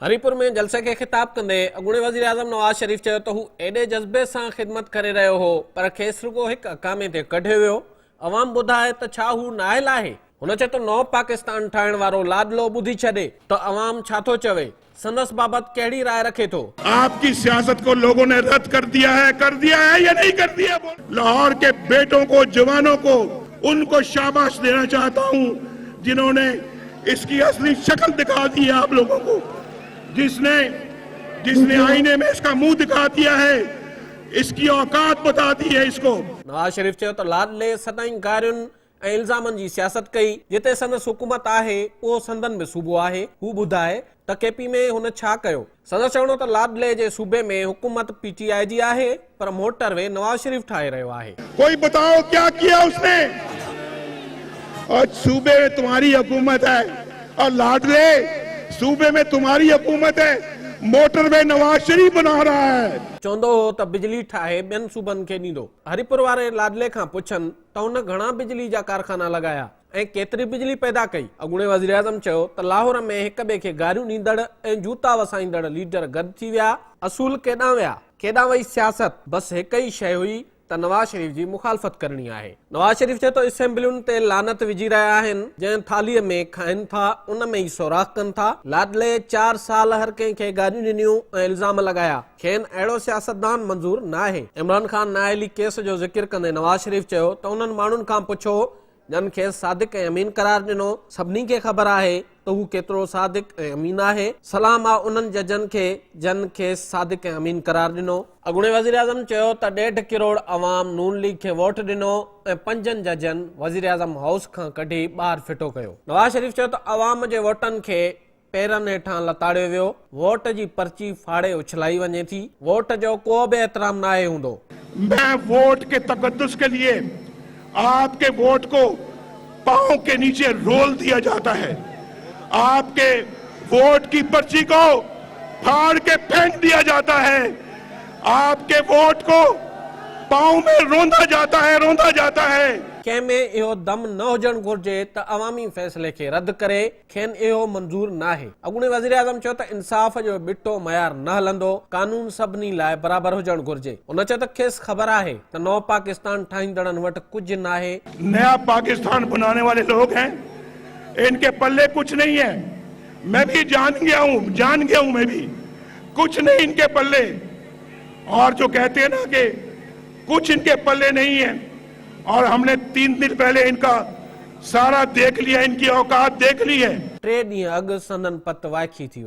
हरिपुर में जलसे के खिताब कंदे अॻूणे वज़ीर आज़म नवाज़ शरीफ़ चयो त हू एॾे जज़्बे सां ख़िदमत करे रहियो हो पर खेसि रुॻो हिकु अकामे ते कढियो वियो। अवाम ॿुधाए त छा हू नाअहल आहे? हुन चयो त नओं पाकिस्तान ठाहिण वारो लाडलो ॿुधी छॾे त अवाम छा थो चवे, संदसि बाबति कहिड़ी राय रखे थो। आपकी सियासत को लोगों ने रद्द कर दिया है या नहीं कर दिया? लाहौर के बेटों को, जवानों को, उनको शाबाश देना चाहता हूं जिन्होंने इसकी असली शक्ल दिखा दी है आप लोगों को। जिसने आईने में इसका मुंह दिखा दिया है, इसकी औकात बता दी है इसको। नवाज शरीफ चयो त लाडले सदाईं गारियुनि ऐं इल्ज़ामनि जी सियासत कई। जिते संदसि हुकूमत आहे उहो संदन में सूबो आहे। हू ॿुधाए त केपी में हुन छा कयो। संदसि चवणो त लाडले जे सूबे में हुकूमत पीटीआई जी आहे पर मोटरवे नवाज शरीफ ठाहे रहियो आहे। कोई बताओ क्या किया उसने? और सूबे में तुम्हारी हुकूमत है और लाडले सूबे में तुम्हारी हुकूमत है, मोटरवे नवाज शरीफ बना रहा है। चवंदो हो त बिजली ठाहे ॿियनि सूबनि खे ॾींदो। हरिपुर वारे लाडले खां पुछनि त हुन घणा बिजली जा कारखाना लॻाया ऐं केतिरी बिजली पैदा कई। अॻूणे वज़ीर आज़म चयो त लाहौर में हिक ॿिए खे गारियूं ॾींदड़ ऐं जूता वसाईंदड़ लीडर गॾु थी विया। असूल केॾां विया, केॾां वई सियासत? बसि हिक ई शइ हुई त नवाज शरीफ जी मुखालफ़त करणी आहे। नवाज शरीफ चयो त असेंबलियुनि ते लानत विझी रहिया आहिनि, जंहिं थालीअ में खाइनि था उन में ई सोराख़ कनि था। लाडले 4 साल हर कंहिं खे गारियूं ॾिनियूं ऐं इल्ज़ाम लॻाया। खेनि अहिड़ो सियासतदान मंज़ूर न आहे। इमरान ख़ान नाअहली केस जो ज़िक्र कंदे नवाज शरीफ चयो त उन्हनि माण्हुनि खां पुछो जन खे सादिक ऐं अमीन करार ॾिनो। सभिनी खे ख़बर आहे त हू केतिरो सादिक ऐं अमीन आहे। सलाम आहे उन्हनि जजनि खे जन खे सादिक ऐं अमीन करार ॾिनो। अॻूणे वज़ीर आज़म चयो त 1.5 करोड़ अवाम नून लीग खे वोट ॾिनो ऐं 5 जजनि वज़ीर आज़म हाउस खां कढी ॿाहिरि फिटो कयो। नवाज शरीफ चयो त अवाम जे वोटनि खे पेरनि हेठां लताड़ियो वियो। वोट जी पर्ची फाड़े उछलाई वञे थी। वोट जो को बि एहतराम नाहे हूंदो। मैं वोट के तकद्दुस के लिए आपके वोट को पांव के नीचे रोल दिया जाता है, आपके वोट की पर्ची को फाड़ के फेंक दिया जाता है, आपके वोट को पांव में रोंदा जाता है। कंहिंमें इहो दम न हुजणु घुर्जे त अवामी फ़ैसिले खे रद्द करे। खेनि इहो मंज़ूर न आहे। अॻूणे वज़ीर आज़म चयो त इंसाफ़ जो बिटो मयार न हलंदो, कानून सभिनी लाइ बराबरि हुजणु घुर्जे। हुन चयो त खेसि ख़बर आहे त नओं पाकिस्तान ठाहींदड़नि वटि कुझु न आहे। नया पाकिस्तान बनाने वाले लोग हैं, इनके पल्ले कुछ नहीं है। मैं भी जान गया हूं मैं भी, कुछ नहीं इनके पल्ले। और जो कहते हैं ना कि कुछ इनके पल्ले नहीं है, और हमने 3 दिन पहले इनका सारा देख लिया, इनकी औकात देख ली है। 3 ॾींहं अॻु संदन पत वाइखी थी।